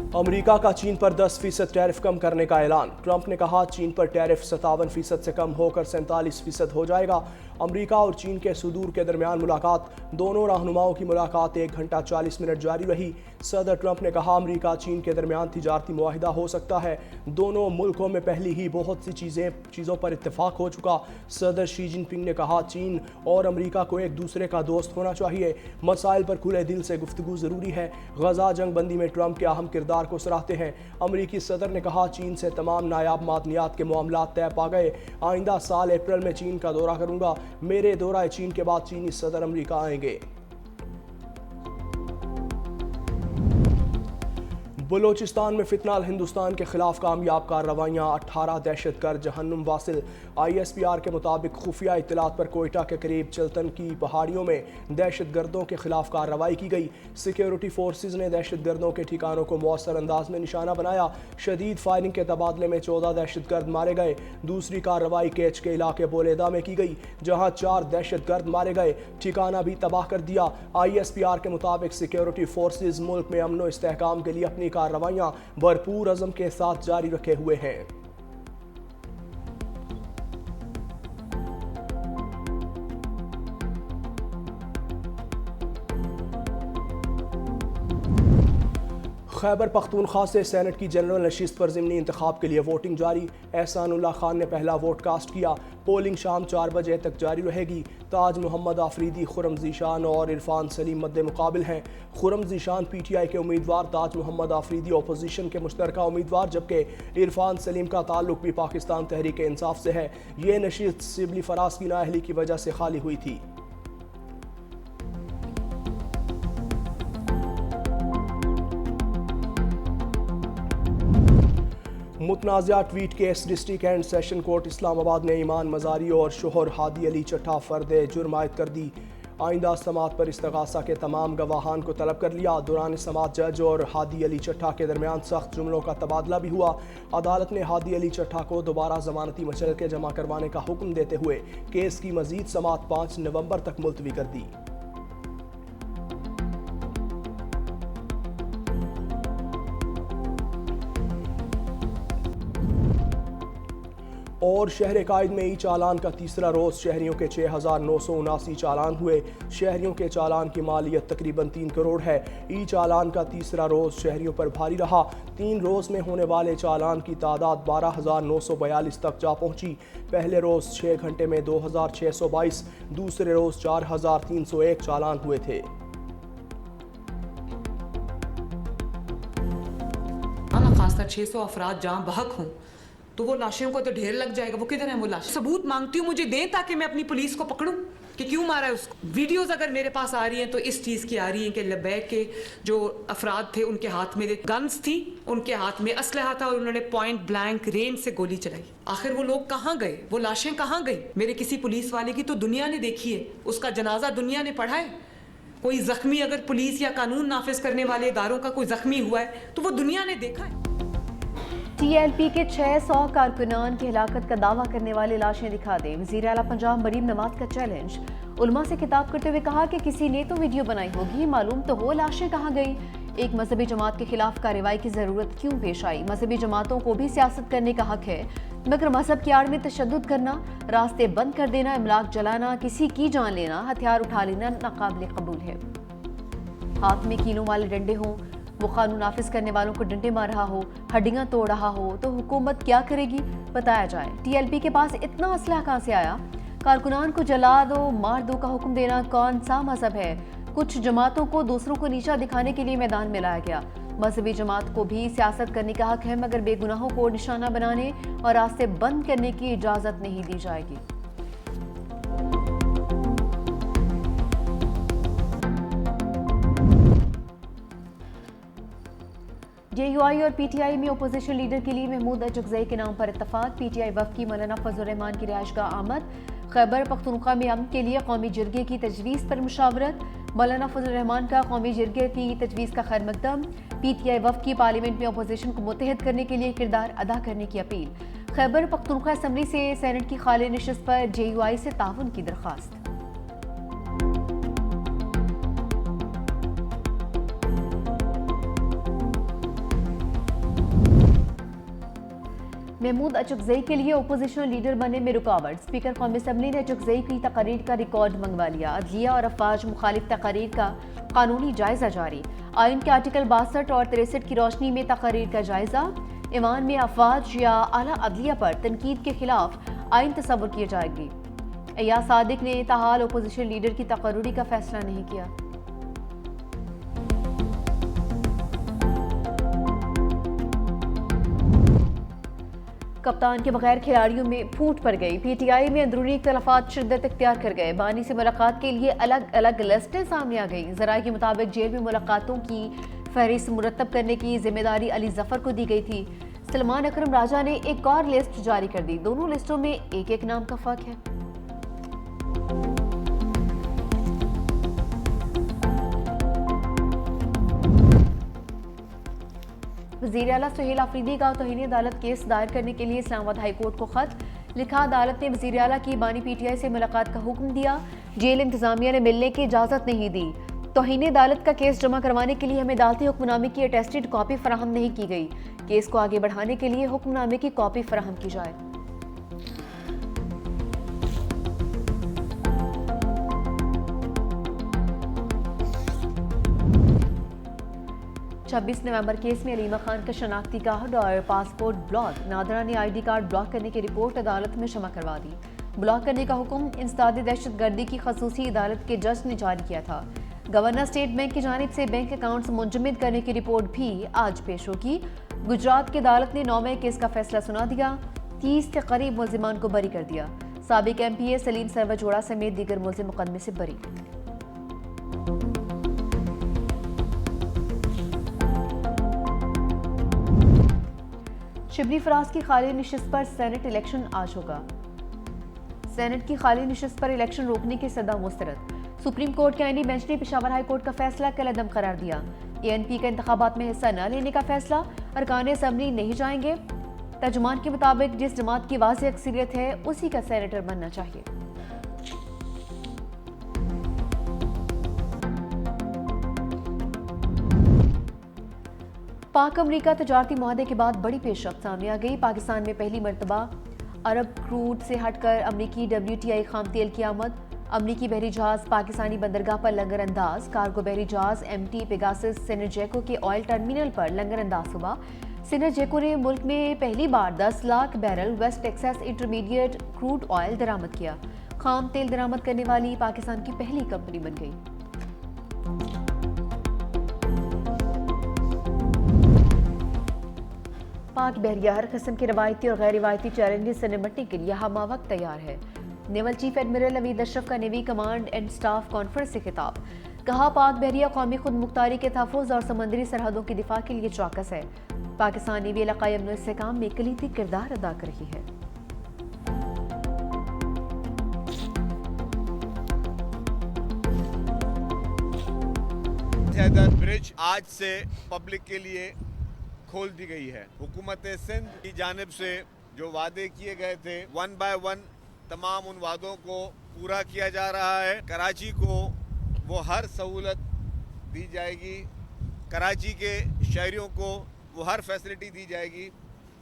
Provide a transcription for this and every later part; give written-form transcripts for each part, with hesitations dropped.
America का चीन पर 10% टैरिफ कम करने का ऐलान। ट्रंप ने कहा चीन पर टैरिफ 57% से कम होकर 47% हो जाएगा। अमेरिका और चीन के सुदूर के दरमियान मुलाकात। दोनों रहनुमाओं की मुलाकात 1 घंटा 40 मिनट जारी रही। सदर ट्रंप ने कहा अमेरिका चीन के दरमियान तिजारती मुआहिदा हो सकता है। दोनों मुल्कों में पहले ही बहुत सी चीज़ों पर इत्तेफाक हो चुका। सदर शी जिनपिंग ने कहा चीन और अमेरिका को एक दूसरे का दोस्त होना चाहिए। मसाइल पर खुले दिल से गुफ्तगू ज़रूरी है। गजा जंग बंदी में ट्रंप के अहम किरदार को सराहते हैं। अमेरिकी सदर ने कहा चीन से तमाम नायाब मादनियात के मामलात तय पा गए। आइंदा साल अप्रैल में चीन का दौरा करूंगा। मेरे दौरा चीन के बाद चीनी सदर अमेरिका आएंगे। बलोचिस्तान में फितनाल हिंदुस्तान के खिलाफ कामयाब कार्रवाइयाँ। 18 दहशतगर्द जहन्नुम वासिल। ISPR के मुताबिक खुफिया इत्तलात पर कोयटा के करीब चलतन की पहाड़ियों में दहशतगर्दों के खिलाफ कार्रवाई की गई। सिक्योरिटी फोर्सेज ने दहशतगर्दों के ठिकानों को मौसर अंदाज में निशाना बनाया। शदीद फायरिंग के तबादले में 14 दहशतगर्द मारे गए। दूसरी कार्रवाई केच के इलाके बोलेदा में की गई, जहाँ 4 दहशतगर्द मारे गए। ठिकाना भी तबाह कर दिया। ISPR के मुताबिक सिक्योरिटी फोर्सेज मुल्क में अमन व इस्तेहकाम के लिए अपनी कार्रवाइयां भरपूर अज़म के साथ जारी रखे हुए हैं। खैबर पख्तूनख्वा से सेनेट की जनरल नशिस्त पर ज़िमनी इंतखाब के लिए वोटिंग जारी। एहसानुल्लाह खान ने पहला वोट कास्ट किया। पोलिंग शाम 4 बजे तक जारी रहेगी। ताज मोहम्मद आफरीदी, खुरम ज़ीशान और इरफान सलीम मद्दे मुकाबिल हैं। खुरम ज़ीशान PTI के उम्मीदवार, ताज मोहम्मद आफरीदी अपोजिशन के मुश्तरका उम्मीदवार, जबकि इरफान सलीम का ताल्लुक भी पाकिस्तान तहरीक इंसाफ से है। ये नशिस्त सिबली फराज की नाअहली की वजह से खाली हुई थी। मुतनाज़ा tweet case. District and session court Islamabad ने ईमान मजारी और शोहर हादी अली चट्टा फर्द जुर्म आयद कर दी। आइंदा समात पर इस्तगासा के तमाम गवाहान को तलब कर लिया। दौरान समात जज और हादी अली चट्टा के दरमियान सख्त जुमलों का तबादला भी हुआ। अदालत ने हादी अली चट्टा को दोबारा जमानती मशरके जमा करवाने का हुक्म देते हुए केस की मजीद समात 5 नवंबर तक मुलतवी कर दी। और शहर कायद में ई चालान का तीसरा रोज़ शहरियों के 6,979 चालान हुए। शहरियों के चालान की मालियत तकरीबन 3 करोड़ है। ई चालान का तीसरा रोज़ शहरियों पर भारी रहा। 3 रोज़ में होने वाले चालान की तादाद 12,942 तक जा पहुंची। पहले रोज़ 6 घंटे में 2,622, दूसरे रोज़ 4,301 चालान हुए थे। खासकर 600 अफराद जहाँ बहक हों तो वो लाशों को तो ढेर लग जाएगा। वो किधर है वो लाश? सबूत मांगती हूँ, मुझे दें ताकि मैं अपनी पुलिस को पकड़ूं कि क्यों मारा है उसको। वीडियोस अगर मेरे पास आ रही हैं तो इस चीज़ की आ रही हैं कि लबैक के जो अफराद थे उनके हाथ में गन्स थी, उनके हाथ में असलहा था और उन्होंने पॉइंट ब्लैंक रेंज से गोली चलाई। आखिर वो लोग कहाँ गए? वो लाशें कहाँ गई? मेरे किसी पुलिस वाले की तो दुनिया ने देखी है, उसका जनाजा दुनिया ने पढ़ा है। कोई जख्मी अगर पुलिस या कानून नाफिज करने वाले इदारों का कोई जख्मी हुआ है तो वो दुनिया ने देखा है। TLP के 600 कारकुनान की हिलाकत का दावा करने वाले लाशें दिखा दें। वज़ीर आला पंजाब मरीम नवाज का चैलेंज। उलमा से खिताब करते हुए कहा कि किसी ने तो वीडियो बनाई होगी, मालूम तो हो लाशें कहाँ गई। एक मजहबी जमात के खिलाफ कार्रवाई की ज़रूरत क्यों पेश आई? मजहबी जमातों को भी सियासत करने का हक है, मगर मजहब की आड़ में तशद्दुद करना, रास्ते बंद कर देना, इमलाक जलाना, किसी की जान लेना, हथियार उठा लेना नाकाबिल कबूल है। हाथ में कीलों वाले डंडे हों, वो कानून नाफिज करने वालों को डंडे मार रहा हो, हड्डियां तोड़ रहा हो, तो हुकूमत क्या करेगी? बताया जाए। TLP के पास इतना असलहा कहाँ से आया? कारकुनान को जला दो, मार दो का हुक्म देना कौन सा मजहब है? कुछ जमातों को दूसरों को नीचा दिखाने के लिए मैदान में लाया गया। मजहबी जमात को भी सियासत करने का हक है, मगर बेगुनाहों को निशाना बनाने और रास्ते बंद करने की इजाज़त नहीं दी जाएगी। JUI और PTI में अपोजिशन लीडर के लिए महमूद अजगज़ई के नाम पर इत्तफाक। PTI वफ़द की मौलाना फजल रहमान की रिहाइशगाह आमद। खैबर पख्तूनख्वा में अमन के लिए कौमी जरगे की तजवीज़ पर मुशावरत। मौलाना फजल रहमान का कौमी जरगे की तजवीज़ का खैर मकदम। PTI वफ़द की पार्लियामेंट में अपोजिशन को मुत्तहद करने के लिए किरदार अदा करने की अपील। खैबर पख्तूनख्वा असम्बली से सेनेट की खाली नशिस्त पर JUI से ताउन की दरख्वास्त। महमूद अचकजई के लिए ओपोजिशन लीडर बनने में रुकावट। स्पीकर कौमी असम्बली ने अचकजई की तकरीर का रिकॉर्ड मंगवा लिया। अदलिया और अफवाज मुखालिफ तकरीर का कानूनी जायजा जारी। आइन के आर्टिकल 62 और 63 की रोशनी में तकरीर का जायजा। ईवान में अफवाज या आला अदलिया पर तनकीद के खिलाफ आइन तस्वुर की जाएगी। अय्याज सादिक ने ताहाल ओपोजिशन लीडर की तकर्रुरी का फैसला नहीं किया। कप्तान के बगैर खिलाड़ियों में फूट पड़ गई। पीटीआई में अंदरूनी इख्तलाफात शिद्दत इख्तियार कर गए। बानी से मुलाकात के लिए अलग अलग लिस्टें सामने आ गई। जराये के मुताबिक जेल में मुलाकातों की फहरिस्त मुरतब करने की जिम्मेदारी अली जफर को दी गई थी। सलमान अकरम राजा ने एक और लिस्ट जारी कर दी। दोनों लिस्टों में एक एक नाम का फर्क है। वज़ीर आला सुहेल आफरीदी का तौहीन अदालत केस दायर करने के लिए इस्लामाबाद हाई कोर्ट को खत लिखा। अदालत ने वज़ीर आला की बानी पीटीआई से मुलाकात का हुक्म दिया। जेल इंतजामिया ने मिलने की इजाज़त नहीं दी। तौहीन अदालत का केस जमा करवाने के लिए हमें अदालती हुक्मनामे की अटेस्टेड कॉपी फराहम नहीं की गई। केस को आगे बढ़ाने के लिए हुक्मनामे की कॉपी फराहम की जाए। 26 नवंबर केस में अलीमा खान का शनाख्ती कार्ड और पासपोर्ट ब्लॉक। नादरा ने आईडी कार्ड ब्लॉक करने की रिपोर्ट अदालत में जमा करवा दी। ब्लॉक करने का हुक्म इंसदाद दहशतगर्दी की खसूसी अदालत के जज ने जारी किया था। गवर्नर स्टेट बैंक की जानिब से बैंक अकाउंट्स मुंजमद करने की रिपोर्ट भी आज पेश होगी। गुजरात की अदालत ने 9 मई केस का फैसला सुना दिया। 30 के करीब मुल्जिमान को बरी कर दिया। साबिक MPA सलीम सरवर जोड़ा समेत दीगर मुल्जिम मुकदमे से बरी। शिबली फराज की खाली निशिस्त पर सेनेट इलेक्शन आज होगा। सेनेट की खाली निशिस्त पर इलेक्शन रोकने की सदा मुस्तरद। सुप्रीम कोर्ट के आईनी बेंच ने पेशावर हाई कोर्ट का फैसला कलअदम करार दिया। ANP का इंतखाबात में हिस्सा न लेने का फैसला। अरकान असम्बली नहीं जाएंगे। तर्जुमान के मुताबिक जिस जमात की वाज़ेह अक्सरियत है उसी का सेनेटर बनना चाहिए। पाक अमरीका तजारती मुआहदे के बाद बड़ी पेशरफ्त सामने आ गई। पाकिस्तान में पहली मरतबा अरब क्रूड से हटकर अमरीकी WTI खाम तेल की आमद। अमरीकी बहरी जहाज पाकिस्तानी बंदरगाह पर लंगर अंदाज। कार्गो बहरी जहाज MT पेगासस सिनर्जेको के ऑयल टर्मिनल पर लंगर अंदाज हुआ। सिनर्जेको ने मुल्क में पहली बार 10 lakh barrel West Texas Intermediate crude oil दरामद किया। खाम तेल दरामद करने वाली पाकिस्तान की पहली कंपनी बन गई। पाक बहरिया हर किस्म के रवायती और गैर रिवायती चैलेंजेस से निपटने के लिए हमा वक्त तैयार है। Naval chief admiral Naveed Ashraf का navy command and staff conference से खिताब। कहा, पाक बहरिया कौमी खुद मुख्तारी के तहफ़्फ़ुज़ और समंदरी सरहदों के दिफा के लिए चौकस है। पाकिस्तान नेवी इलाकाई अमन व इस्तेहकाम में कलीदी किरदार अदा कर रही है। ब्रिज आज से पब्लिक के लिए खोल दी गई है। हुकूमत सिंध की जानिब से जो वादे किए गए थे 1 बाय 1 तमाम उन वादों को पूरा किया जा रहा है। कराची को वो हर सहूलत दी जाएगी। कराची के शहरियों को वो हर फैसिलिटी दी जाएगी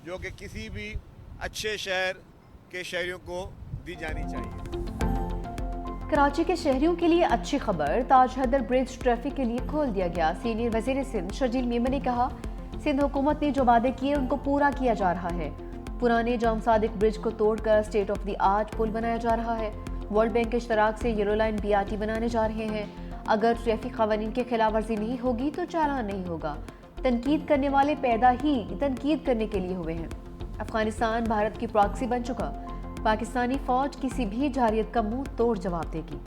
जो कि किसी भी अच्छे शहर के शहरियों को दी जानी चाहिए। कराची के शहरियों के लिए अच्छी खबर। ताज हैदर ब्रिज ट्रैफिक के लिए खोल दिया गया। सीनियर वजीर सिंध शर्जील मेमन ने कहा, सिंध हुकूमत ने जो वादे किए उनको पूरा किया जा रहा है। पुराने जाम सादिक ब्रिज को तोड़कर स्टेट ऑफ द आर्ट पुल बनाया जा रहा है। वर्ल्ड बैंक के इश्तराक से येलो लाइन BRT बनाने जा रहे हैं। अगर ट्रैफिक कवानीन की खिलाफ वर्जी नहीं होगी तो चालान नहीं होगा। तनकीद करने वाले पैदा ही तनकीद करने के लिए हुए हैं। अफगानिस्तान भारत की प्रॉक्सी बन चुका। पाकिस्तानी फौज किसी भी जारियत का मुंह तोड़ जवाब देगी।